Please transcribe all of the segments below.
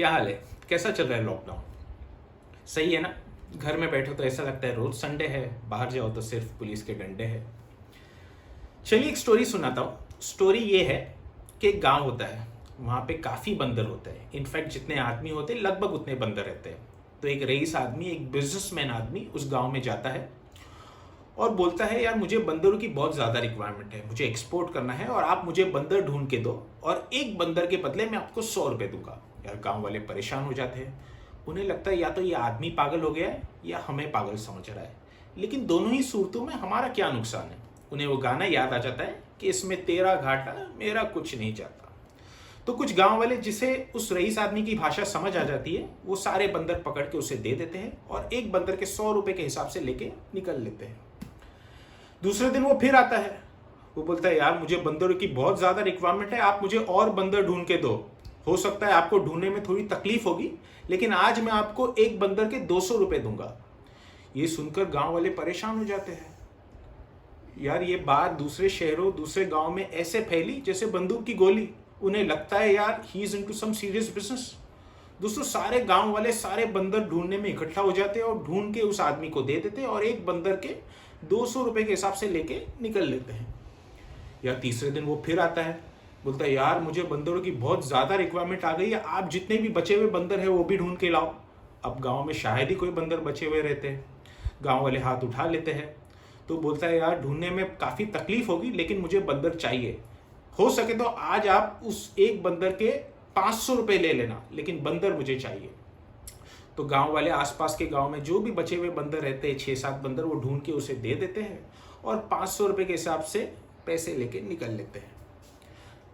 क्या हाल है? कैसा चल रहा है लॉकडाउन? सही है ना? घर में बैठो तो ऐसा लगता है रोज संडे है, बाहर जाओ तो सिर्फ पुलिस के डंडे हैं। चलिए एक स्टोरी सुनाता हूँ। स्टोरी ये है कि एक गांव होता है, वहाँ पे काफ़ी बंदर होते हैं। इनफैक्ट जितने आदमी होते हैं लगभग उतने बंदर रहते हैं। तो एक रईस आदमी, एक बिजनेसमैन आदमी उस गांव में जाता है और बोलता है, यार मुझे बंदरों की बहुत ज़्यादा रिक्वायरमेंट है, मुझे एक्सपोर्ट करना है और आप मुझे बंदर ढूंढ के दो और एक बंदर के बदले मैं आपको 100 रुपये दूंगा। यार गांव वाले परेशान हो जाते हैं। उन्हें लगता है या तो ये आदमी पागल हो गया है या हमें पागल समझ रहा है, लेकिन दोनों ही सूरतों में हमारा क्या नुकसान है। उन्हें वो गाना याद आ जाता है कि इसमें तेरा घाटा मेरा कुछ नहीं जाता। तो कुछ गांव वाले, जिसे उस रईस आदमी की भाषा समझ आ जाती है, वो सारे बंदर पकड़ के उसे दे देते हैं और एक बंदर के 100 रुपये के हिसाब से लेके निकल लेते हैं। दूसरे दिन वो फिर आता है। वो बोलता है, यार मुझे बंदरों की बहुत ज़्यादा रिक्वायरमेंट है, आप मुझे और बंदर ढूंढ के दो। हो सकता है आपको ढूंढने में थोड़ी तकलीफ होगी, लेकिन आज मैं आपको एक बंदर के 200 रुपये दूंगा। ये सुनकर गांव वाले परेशान हो जाते हैं। यार ये बात दूसरे शहरों, दूसरे गांव में ऐसे फैली जैसे बंदूक की गोली। उन्हें लगता है यार he is into some serious business. दोस्तों, सारे गांव वाले सारे बंदर ढूंढने में इकट्ठा हो जाते हैं और ढूंढ के उस आदमी को दे देते हैं और एक बंदर के 200 रुपये के हिसाब से लेके निकल लेते हैं। या तीसरे दिन वो फिर आता है, बोलता है, यार मुझे बंदरों की बहुत ज़्यादा रिक्वायरमेंट आ गई है, आप जितने भी बचे हुए बंदर हैं वो भी ढूंढ के लाओ। अब गांव में शायद ही कोई बंदर बचे हुए रहते हैं। गांव वाले हाथ उठा लेते हैं। तो बोलता है, यार ढूंढने में काफ़ी तकलीफ होगी, लेकिन मुझे बंदर चाहिए। हो सके तो आज आप उस एक बंदर के 500 रुपये ले लेना, लेकिन बंदर मुझे चाहिए। तो गांव वाले आसपास के गांव में जो भी बचे हुए बंदर रहते हैं, 6-7 बंदर, वो ढूंढ के उसे दे देते हैं और 500 रुपये के हिसाब से पैसे लेके निकल लेते हैं।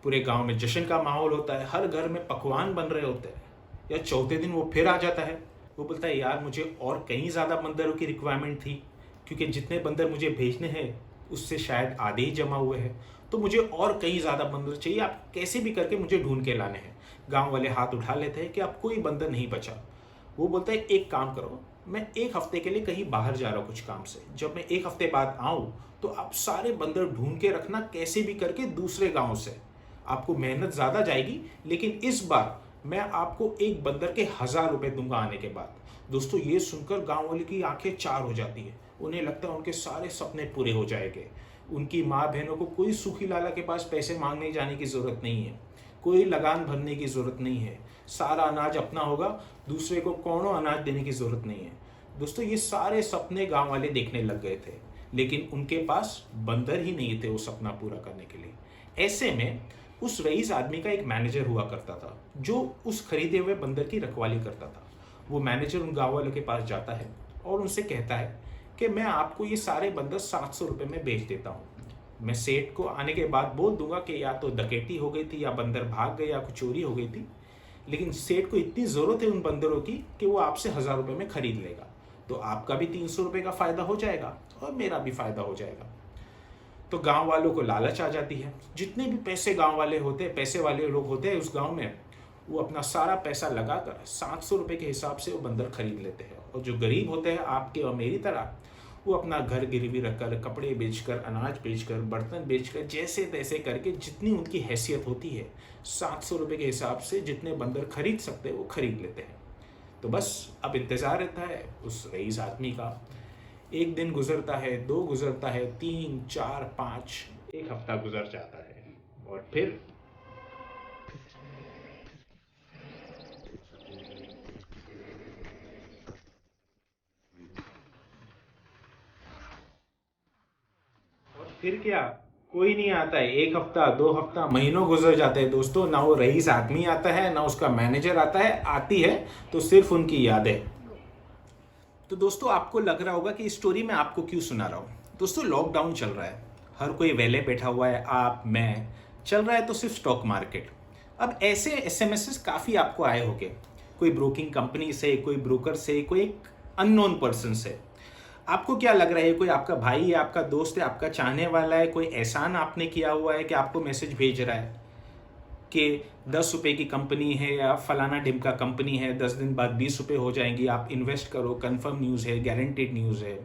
पूरे गांव में जश्न का माहौल होता है, हर घर में पकवान बन रहे होते हैं। या चौथे दिन वो फिर आ जाता है। वो बोलता है, यार मुझे और कहीं ज़्यादा बंदरों की रिक्वायरमेंट थी, क्योंकि जितने बंदर मुझे भेजने हैं उससे शायद आधे ही जमा हुए हैं, तो मुझे और कहीं ज़्यादा बंदर चाहिए, आप कैसे भी करके मुझे ढूंढ के लाने हैं। गांव वाले हाथ उठा लेते हैं कि अब कोई बंदर नहीं बचा। वो बोलता है, एक काम करो, मैं एक हफ्ते के लिए कहीं बाहर जा रहा हूँ कुछ काम से, जब मैं एक हफ्ते बाद आऊँ तो आप सारे बंदर ढूंढ के रखना, कैसे भी करके दूसरे गाँव से। आपको मेहनत ज़्यादा जाएगी, लेकिन इस बार मैं आपको एक बंदर के 1000 रुपये दूंगा आने के बाद। दोस्तों, ये सुनकर गाँव वाले की आंखें चार हो जाती है। उन्हें लगता है उनके सारे सपने पूरे हो जाएंगे। उनकी माँ बहनों को कोई सूखी लाला के पास पैसे मांगने जाने की ज़रूरत नहीं है, कोई लगान भरने की ज़रूरत नहीं है, सारा अनाज अपना होगा, दूसरे को कौनों अनाज देने की ज़रूरत नहीं है। दोस्तों, ये सारे सपने गांव वाले देखने लग गए थे, लेकिन उनके पास बंदर ही नहीं थे वो सपना पूरा करने के लिए। ऐसे में उस रईस आदमी का एक मैनेजर हुआ करता था, जो उस खरीदे हुए बंदर की रखवाली करता था। वो मैनेजर उन गाँव वालों के पास जाता है और उनसे कहता है कि मैं आपको ये सारे बंदर 700 रुपये में बेच देता हूँ। मैं सेठ को आने के बाद बोल दूंगा कि या तो डकैती हो गई थी, या बंदर भाग गए, या कुछ चोरी हो गई थी, लेकिन सेठ को इतनी ज़रूरत है उन बंदरों की कि वो आपसे 1000 रुपये में खरीद लेगा। तो आपका भी 300 रुपये का फ़ायदा हो जाएगा और मेरा भी फ़ायदा हो जाएगा। तो गांव वालों को लालच आ जाती है। जितने भी गांव वाले होते हैं, पैसे वाले लोग होते हैं उस गांव में, वो अपना सारा पैसा लगाकर 700 रुपये के हिसाब से वो बंदर खरीद लेते हैं। और जो गरीब होते हैं आपके और मेरी तरह, वो अपना घर गिरवी रखकर, कपड़े बेचकर, अनाज बेचकर, बर्तन बेचकर, जैसे तैसे करके जितनी उनकी हैसियत होती है, 700 रुपये के हिसाब से जितने बंदर खरीद सकते हैं वो खरीद लेते हैं। तो बस अब इंतज़ार रहता है उस रईस आदमी का। एक दिन गुजरता है, 2 गुजरता है, 3, 4, 5, एक हफ्ता गुजर जाता है और फिर क्या, कोई नहीं आता है। 1 हफ्ता, 2 हफ्ता, महीनों गुजर जाते हैं दोस्तों। ना वो रईस आदमी आता है, ना उसका मैनेजर आता है। आती है तो सिर्फ उनकी यादें। तो दोस्तों, आपको लग रहा होगा कि इस स्टोरी में आपको क्यों सुना रहा हूँ। दोस्तों, लॉकडाउन चल रहा है, हर कोई वेले बैठा हुआ है, आप, मैं। चल रहा है तो सिर्फ स्टॉक मार्केट। अब ऐसे एसएमएसेस काफ़ी आपको आए होंगे, कोई ब्रोकिंग कंपनी से, कोई ब्रोकर से, कोई एक अननोन पर्सन से। आपको क्या लग रहा है, कोई आपका भाई है, आपका दोस्त है, आपका चाहने वाला है, कोई एहसान आपने किया हुआ है कि आपको मैसेज भेज रहा है कि 10 रुपये की कंपनी है या फलाना ढिमका कंपनी है, 10 दिन बाद 20 रुपये हो जाएंगी, आप इन्वेस्ट करो, कंफर्म न्यूज़ है, गारंटेड न्यूज़ है।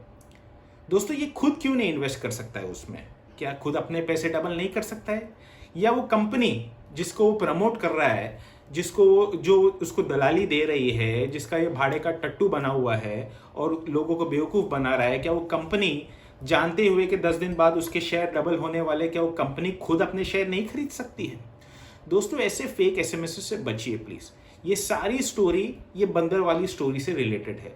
दोस्तों, ये खुद क्यों नहीं इन्वेस्ट कर सकता है उसमें? क्या खुद अपने पैसे डबल नहीं कर सकता है? या वो कंपनी जिसको वो प्रमोट कर रहा है, जो उसको दलाली दे रही है, जिसका ये भाड़े का टट्टू बना हुआ है और लोगों को बेवकूफ़ बना रहा है, क्या वो कंपनी जानते हुए कि 10 दिन बाद उसके शेयर डबल होने वाले, क्या वो कंपनी खुद अपने शेयर नहीं खरीद सकती है? दोस्तों, ऐसे फेक एसएमएस से बचिए प्लीज़। ये सारी स्टोरी ये बंदर वाली स्टोरी से रिलेटेड है।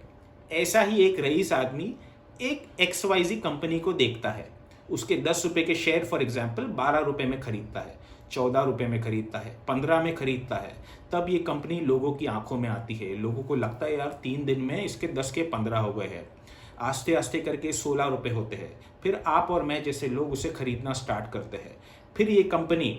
ऐसा ही एक रईस आदमी एक XYZ कंपनी को देखता है, उसके 10 रुपए के शेयर फॉर एग्जाम्पल 12 रुपए में खरीदता है, 14 रुपए में खरीदता है, 15 में खरीदता है। तब ये कंपनी लोगों की आंखों में आती है, लोगों को लगता है यार 3 दिन में इसके 10 के 15 हो गए हैं। आस्ते आस्ते करके 16 रुपए होते हैं। फिर आप और मैं जैसे लोग उसे खरीदना स्टार्ट करते हैं। फिर ये कंपनी,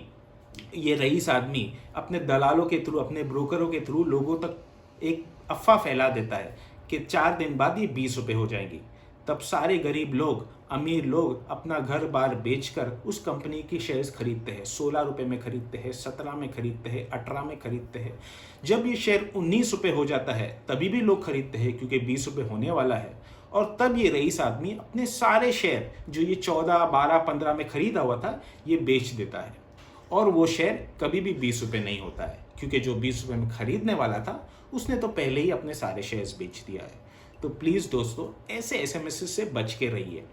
ये रईस आदमी अपने दलालों के थ्रू, अपने ब्रोकरों के थ्रू लोगों तक एक अफवाह फैला देता है कि 4 दिन बाद ये 20 रुपए हो जाएंगी। तब सारे गरीब लोग, अमीर लोग अपना घर बार बेचकर उस कंपनी की शेयर्स खरीदते हैं। 16 रुपए में खरीदते हैं, 17 में खरीदते हैं, 18 में खरीदते हैं। जब ये शेयर 19 रुपए हो जाता है तभी भी लोग खरीदते हैं क्योंकि 20 रुपए होने वाला है। और तब ये रईस आदमी अपने सारे शेयर जो ये 14, 12, 15 में खरीदा हुआ था ये बेच देता है। और वो शेयर कभी भी 20 रुपए नहीं होता है क्योंकि जो 20 रुपए में खरीदने वाला था उसने तो पहले ही अपने सारे शेयर्स बेच दिया है। तो प्लीज़ दोस्तों, ऐसे एसएमएस से बच के रहिए,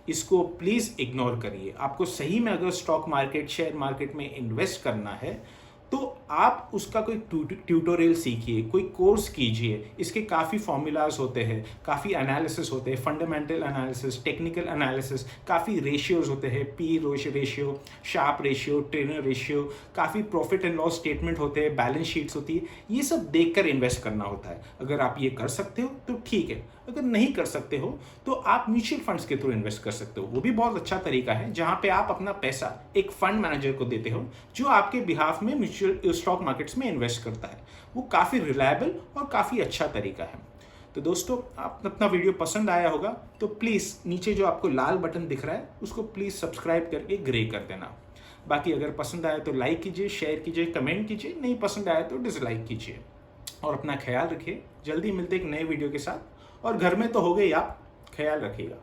इसको प्लीज़ इग्नोर करिए। आपको सही में अगर स्टॉक मार्केट, शेयर मार्केट में इन्वेस्ट करना है तो आप उसका कोई ट्यूटोरियल सीखिए, कोई कोर्स कीजिए। इसके काफ़ी फॉर्मूलाज होते हैं, काफ़ी एनालिसिस होते हैं, फंडामेंटल एनालिसिस, टेक्निकल एनालिसिस, काफ़ी रेशियोज होते हैं, P ratio, Sharpe ratio, trainer ratio, काफ़ी प्रॉफिट एंड लॉस स्टेटमेंट होते हैं, बैलेंस शीट्स होती है। ये सब देखकर इन्वेस्ट करना होता है। अगर आप ये कर सकते हो तो ठीक है, अगर नहीं कर सकते हो तो आप म्यूचुअल फंड्स के थ्रू इन्वेस्ट कर सकते हो। वो भी बहुत अच्छा तरीका है जहां पे आप अपना पैसा एक फंड मैनेजर को देते हो जो आपके बिहाफ में म्यूचुअल स्टॉक मार्केट्स में इन्वेस्ट करता है। वो काफ़ी रिलायबल और काफ़ी अच्छा तरीका है। तो दोस्तों, आप अपना वीडियो पसंद आया होगा तो प्लीज़ नीचे जो आपको लाल बटन दिख रहा है उसको प्लीज़ सब्सक्राइब करके ग्रे कर देना। बाकी अगर पसंद आया तो लाइक कीजिए, शेयर कीजिए, कमेंट कीजिए। नहीं पसंद आया तो डिसलाइक कीजिए। और अपना ख्याल रखिए। जल्दी मिलते एक नए वीडियो के साथ। और घर में तो हो गए आप, ख्याल रखिएगा।